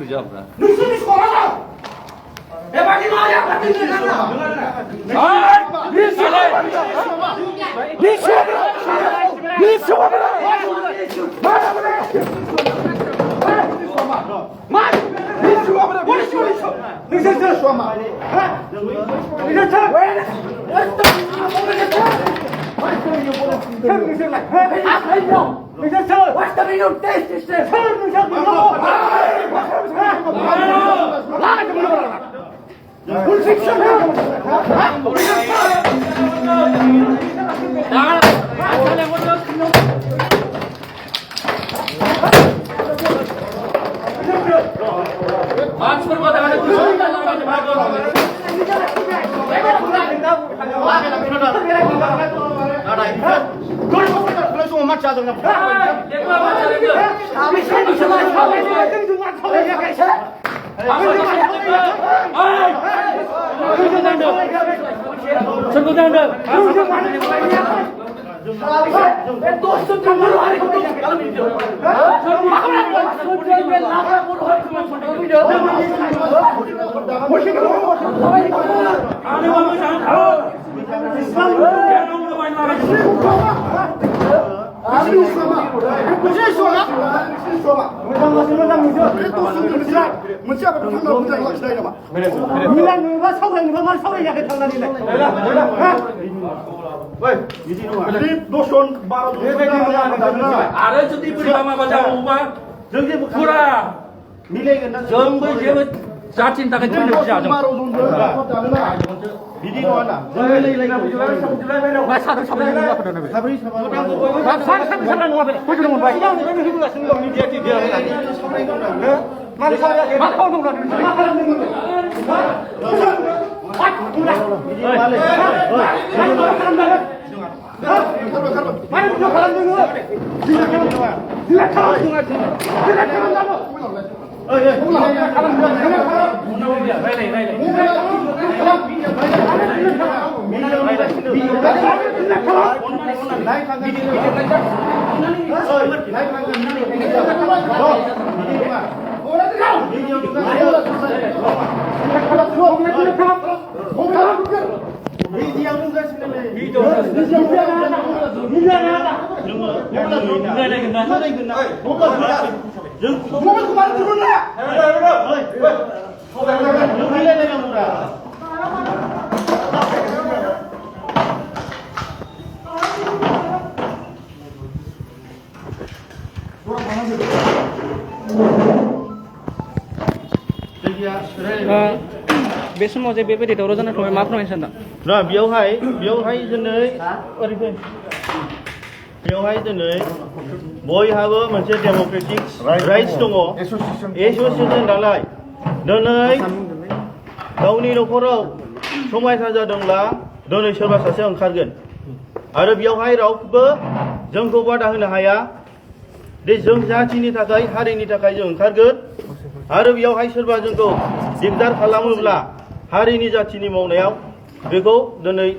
그러지 않나? 누수니 소라라. 대박이 나야 같은 데 가나. 아, 미수. 미수. बे समाव जे बेबायदि दावराव जाना थाबाय मा फोरमायनो सानदों? दा बेयावहाय दिनै बेयावहाय दिनै बयहाबो मोनसे डेम'क्रेटिक राइट्स दङ एसोसिएशन नालाय दिनै गावनि न'खराव समायसा जादोंब्ला दिनै सोरबा सासे ओंखारगोन आरो बेयावहाय रावबो जोंखौ बादा होनो हाया दे जों जाथिनि थाखाय हारिनि थाखाय जों ओंखारगोन आरो बेयावहाय सोरबा जोंखौ दिगदार खालामोब्ला हारिनि जाथिनि मावनायाव बेखौ दिनै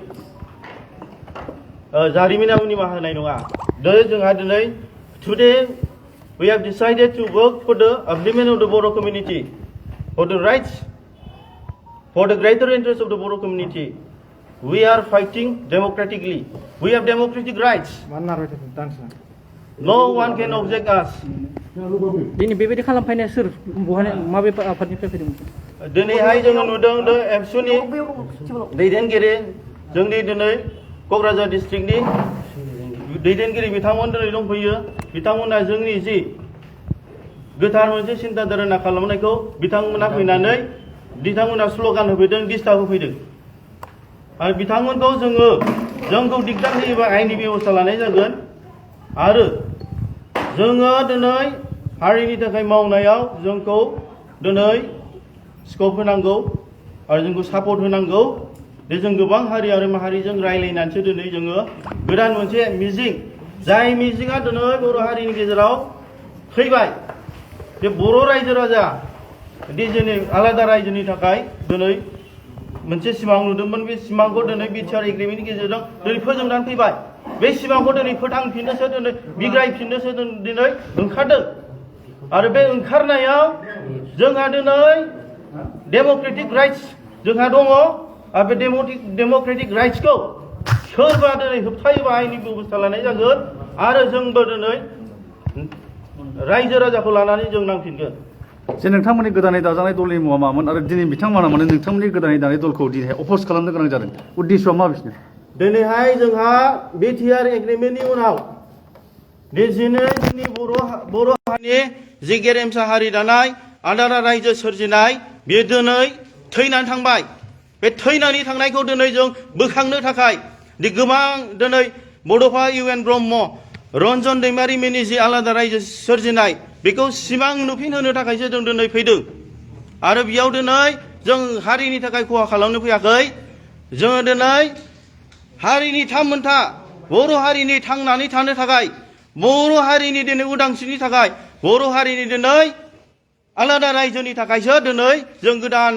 जारिमिनाव निमाहा होनाय नङा जोंहा दिनै today we have decided to work for the upliftment of the Bodo community for the rights for the greater interest of the Bodo community we are fighting democratically we have democratic rights no one can object us दिनै बेबायदि खालामफैनाया सोर बहाय माबे आफादनिफ्राय फैदोंमोन? दिनैहाय जोङो नुदों एबसुनि दैदेनगिरि जोंनि दिनै क'क्राझार डिस्ट्रिक्टनि दैदेनगिरि बिथांमोन दिनै दंफैयो बिथांमोना जोंनि जि गोथार मोनसे सिन्ता धारना खालामनायखौ बिथांमोना फैनानै बिथांमोना स्ल'गान होफैदों डिस्टार्ब होफैदों आरो बिथांमोनखौ जोंखौ दिगदार होयोबा आयेननि बेबस्था लानाय जागोन आरो जोङो दिनै हारिनि थाखाय मावनायाव जोंखौ दिनै स्कप होनांगौ आरो जोंखौ सापर्ट होनांगौ दे जों गोबां हारि आरो माहारिजों रायलायनानैसो दिनै जोङो गोदान मोनसे मिजिं जाय मिजिङा दिनै बर' हारिनि गेजेराव फैबाय बे बर' रायजो राजा दि जोंनि आलादा रायजोनि थाखाय दिनै मोनसे सिमां नुदोंमोन बे सिमांखौ दिनै बिटिआर एग्रिमेन्टनि गेजेरजों दिनै फोजोबनानै फैबाय बे सिमांखौ दिनै फोथांफिननोसो दिनै बिग्रायफिननोसो दिनै ओंखारदों आरो बे ओंखारनायाव जोंहा दिनै डेम'क्रेटिक राइट्स जोंहा दङ आरो बे डेम'क्रेटिक राइट्सखौ सोरबा दिनै होबथायोबा आयेननि बेबस्था लानाय जागोन आरो जोंबो दिनै रायजो राजाखौ लानानै जों नांफिनगोन जे नोंथांमोननि गोदानै दाजानाय दलनि मुङा मामोन आरो दिनै बिथांमोना माने नोंथांमोननि गोदानै दानाय दलखौ दिनै अप'ज खालामनो गोनां जादों उद्देश्यआ मा बिसोरनि दिनैहाय जोंहा बिटिआर एग्रिमेन्टनि उनाव दिनै जोंनि बर' हारिनि जि गेरेमसा हारि दानाय आलादा रायजो सोरजिनाय बेयो दिनै थैनानै थांबाय बे थैनानै थांनायखौ दिनै जों बोखांनो थाखाय गोबां दिनै बड'फा इउ एन ब्रह्म रन्जन दैमारि मोननि जि आलादा रायजो सोरजिनाय बेखौ सिमां नुफिनहोनो थाखायसो जों दिनै फैदों आरो बेयाव दिनै जों हारिनि थाखाय खहा खालामनो फैयाखै जोङो दिनै हारिनि थामोनथा बर' हारिनि थांनानै थानो थाखाय बर' हारिनि दिनै उदांस्रिनि थाखाय बर' हारिनि दिनै आलादा रायजोनि थाखायसो दिनै जों गोदान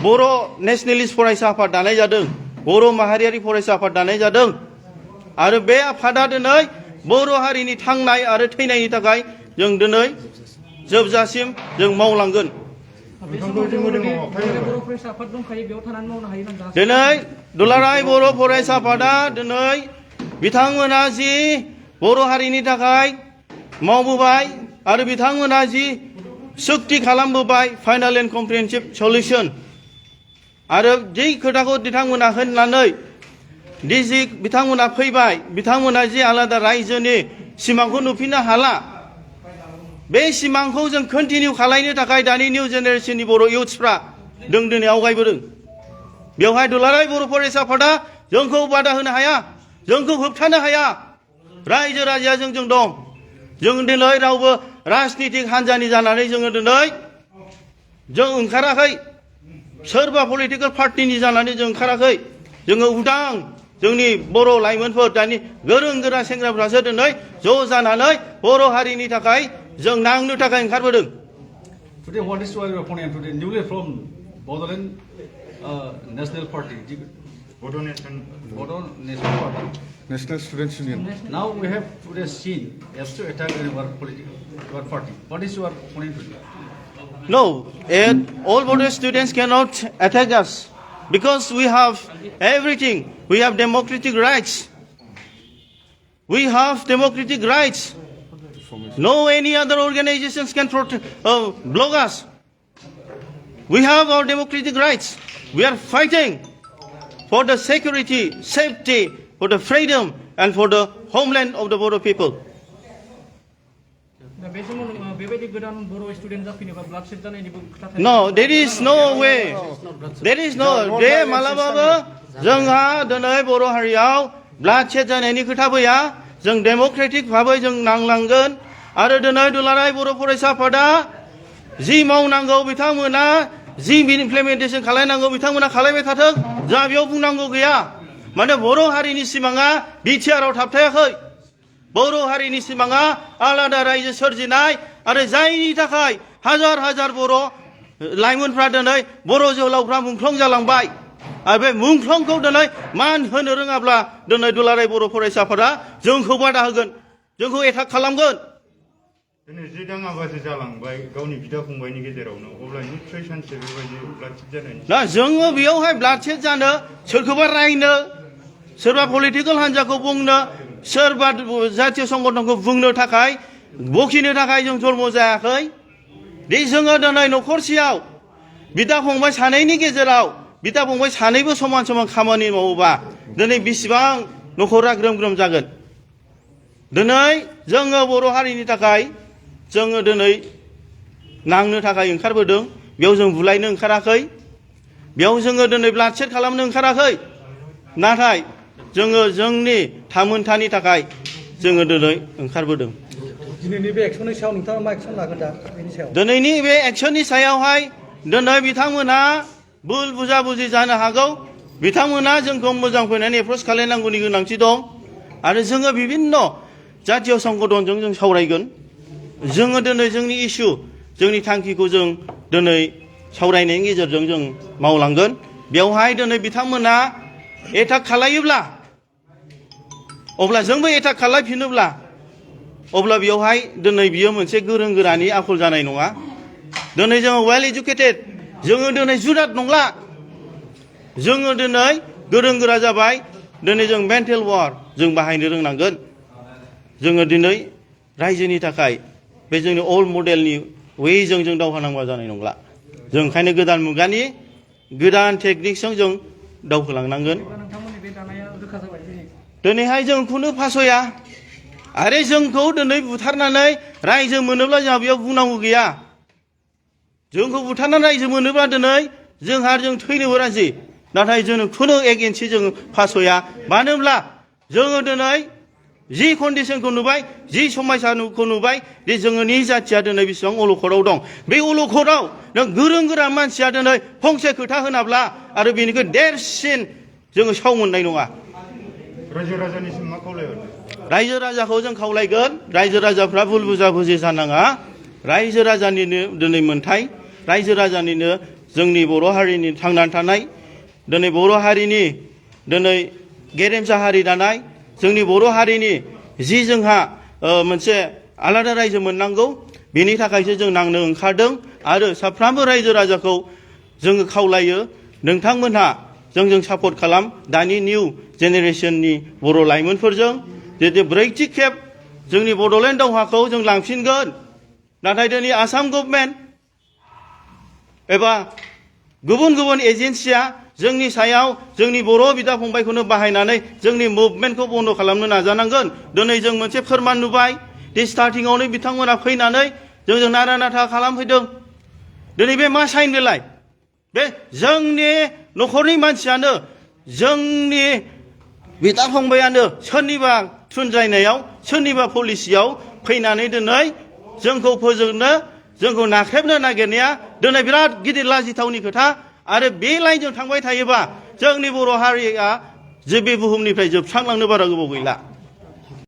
बर' नेशनेलिस्ट फरायसा आफाद दानाय जादों बर' माहारियारि फरायसा आफाद दानाय जादों आरो बे आफादा दिनै बर' हारिनि थांनाय आरो थैनायनि थाखाय जों दिनै जोबजासिम जों मावलांगोन दिनै दुलाराय बर' फरायसा आफादा दिनै बिथांमोना जि बर' हारिनि थाखाय मावबोबाय आरो बिथांमोना जि सुक्ति खालामबोबाय फाइनाल एन्ड कमप्रिहेन्सिभ सलिउसन आरो जि खोथाखौ बिथांमोना होननानै जि बिथांमोना फैबाय बिथांमोना जि आलादा रायजोनि सिमांखौ नुफिननो हाला बे सिमांखौ जों कन्टिनिउ खालामनो थाखाय दानि निउ जेनेरेसननि बर' इउथ्सफ्रा जों दिनै आवगायबोदों बेवहाय दुलाराय बर' फरायसा आफादा जोंखौ बादा होनो हाया जोंखौ होबथानो हाया रायजो राजाया जोंजों दं जों दिनै रावबो राजनितिक हान्जानि जानानै जोङो दिनै जों ओंखाराखै सोरबा पलिटिकेल पार्टिनि जानानै जों ओंखाराखै जोङो उदां जोंनि बर' लाइमोनफोर दानि गोरों गोरा सेंग्राफ्रासो दिनै ज' जानानै बर' हारिनि थाखाय जों नांनो थाखाय ओंखारबोदों Today, what is your opponent today? Newly from Bodoland National Party, Bodo National Party, National Students Union. Now we have today seen as to attack our party. What is your opponent today? No, all Bodo students cannot attack us because we have everything. We have democratic rights. We have democratic rights. No any other organizations can block us. We have our democratic rights. We are fighting for the security, safety, for the freedom and for the homeland of the Bodo people. No, there is no way. There is no. They malabaबो जोंहा दिनै बर' हारियाव bloodshed जानायनि खोथा फैया जों Democratic भाबै जों नांलांगोन आरो दिनै दुलाराय बर' फरायसा आफादा जि मावनांगौ बिथांमोना जि इमप्लिमेन्टेसन खालामनांगौ बिथांमोना खालामबाय थाथों जोंहा बेयाव बुंनांगौ गैया माने बर' हारिनि सिमाङा बिटिआरआव थाबथायाखै बर' हारिनि सिमाङा आलादा रायजो सोरजिनाय आरो जायनि थाखाय हाजार हाजार बर' लाइमोनफ्रा दिनै बर' जोहोलावफ्रा मुंख्लं जालांबाय आरो बे मुंख्लंखौ दिनै मान होनो रोङाब्ला दिनै दुलाराय बर' फरायसा आफादा जोंखौ बादा होगोन जोंखौ एटाक खालामगोन दिनै जि दाङाबाजि जालांबाय गावनि बिदा फंबायनि गेजेरावनो अब्ला निस्सय सानसे बेबायदि ब्लाडशेड जानायनि ना जोङो बेयावहाय ब्लाडशेड जानो सोरखौबा रायनो सोरबा पलिटिकेल हान्जाखौ बुंनो सोरबा जातीय संगठनखौ बुंनो थाखाय बखिनो थाखाय जों जन्म जायाखै दि जोङो दिनै न'खरसेयाव बिदा फंबाय सानैनि गेजेराव बिदा फंबाय सानैबो समान समान खामानि मावोबा दिनै बेसेबां न'खरा ग्रोम ग्रोम जागोन दिनै जोङो बर' हारिनि थाखाय जोङो दिनै नांनो थाखाय ओंखारबोदों बेयाव जों बुलायनो ओंखाराखै बेयाव जोङो दिनै ब्लाडशेड खालामनो ओंखाराखै नाथाय जोङो जोंनि थामोनथानि थाखाय जोङो दिनै ओंखारबोदों दिनैनि बे एक्सननि सायाव नोंथाङा मा एक्सन लागोन दा बेनि सायाव दिनैनि बे एक्सननि सायावहाय दिनै बिथांमोना भुल बुजाबुजि जानो हागौ बिथांमोना जोंखौ मोजां फैनानै एप्र'च खालामनांगौनि गोनांथि दं आरो जोङो बिभिन्न जातीय संगठनजों जों सावरायगोन जोङो दिनै जोंनि इस्यु जोंनि थांखिखौ जों दिनै सावरायनायनि गेजेरजों जों मावलांगोन बेवहाय दिनै बिथांमोना एटाक खालायोब्ला अब्ला जोंबो एटाक खालायफिनोब्ला अब्ला बेयावहाय दिनै बियो मोनसे गोरों गोरानि आखल जानाय नङा दिनै जोङो वेल एजुकेटेड जोङो दिनै जुनाद नंला जोङो दिनै गोरों गोरा जाबाय दिनै जों मेन्टेल वार जों बाहायनो रोंनांगोन जोङो दिनै रायजोनि थाखाय बे जोंनि ओल्ड मडेलनि वेजों जों दावहा नांबा जानाय नंला जों ओंखायनो गोदान मुगानि गोदान टेकनिकजों जों दावखोलांनांगोन नोंथांमोननि बे दानाया रोखा जाबाय दिनैहाय जोंखौनो फासया आरो जोंखौ दिनै बुथारनानै रायजो मोनोब्ला जोंहा बेयाव बुंनांगौ गैया जोंखौ बुथारनानै रायजो मोनोब्ला दिनै जोंहा जों थैनोबो राजि नाथाय जों खुनु एगेन्सि जों फासया मानो होनब्ला जोङो दिनै जि कन्डिशनखौ नुबाय जि समयसाखौ नुबाय जे जोंनि जाथिया दिनै बेसेबां अलखदाव दं बे अलखदाव नों गोरों गोरा मानसिया दिनै फंसे खोथा होनाब्ला आरो बेनिख्रुइ देरसिन जोङो साव मोननाय नङा रायजो राजानिसिम मा खावलायहरदों रायजो राजाखौ जों खावलायगोन रायजो राजाफ्रा भुल बुजा बुजि जानाङा रायजो राजानिनो दिनै मोनथाय रायजो राजानिनो जोंनि बर' हारिनि थांनानै थानाय दिनै बर' हारिनि दिनै गेरेमसा हारि दानाय जोंनि बर' हारिनि जि जोंहा मोनसे आलादा रायजो मोननांगौ बेनि थाखायसो जों नांनो ओंखारदों आरो साफ्रोमबो रायजो राजाखौ जोङो खावलायो नोंथांमोनहा जोंजों सापर्ट खालाम दानि निउ जेनेरेशननि बर' लाइमोनफोरजों जे ब्रैथि खेब जोंनि बड'लेण्ड दावहाखौ जों लांफिनगोन नाथाय दिनै आसाम गभर्नमेन्ट एबा गुबुन गुबुन एजेन्सिया जोंनि सायाव जोंनि बर' बिदा फंबायखौनो बाहायनानै जोंनि मुभमेन्टखौ बन्द खालामनो नाजानांगोन दिनै जों मोनसे फोरमान नुबाय दि स्टार्टिंआवनो बिथांमोना फैनानै जोंजों नारा नाथा खालामफैदों दिनै बे मा साइन बेलाय बे जोंनि न'खरनि मानसियानो जोंनि बिदा फंबायानो सोरनिबा थुनजायनायाव सोरनिबा पलिसियाव फैनानै दिनै जोंखौ फोजोबनो जोंखौ नाख्रेबनो नागिरनाया दिनै बिराद गिदिर लाजिथावनि खोथा आरो बे लाइनजों थांबाय थायोबा जोंनि बर' हारिया जे बे बुहुमनिफ्राय जोबस्रांलांनो बारा गोबाव गैला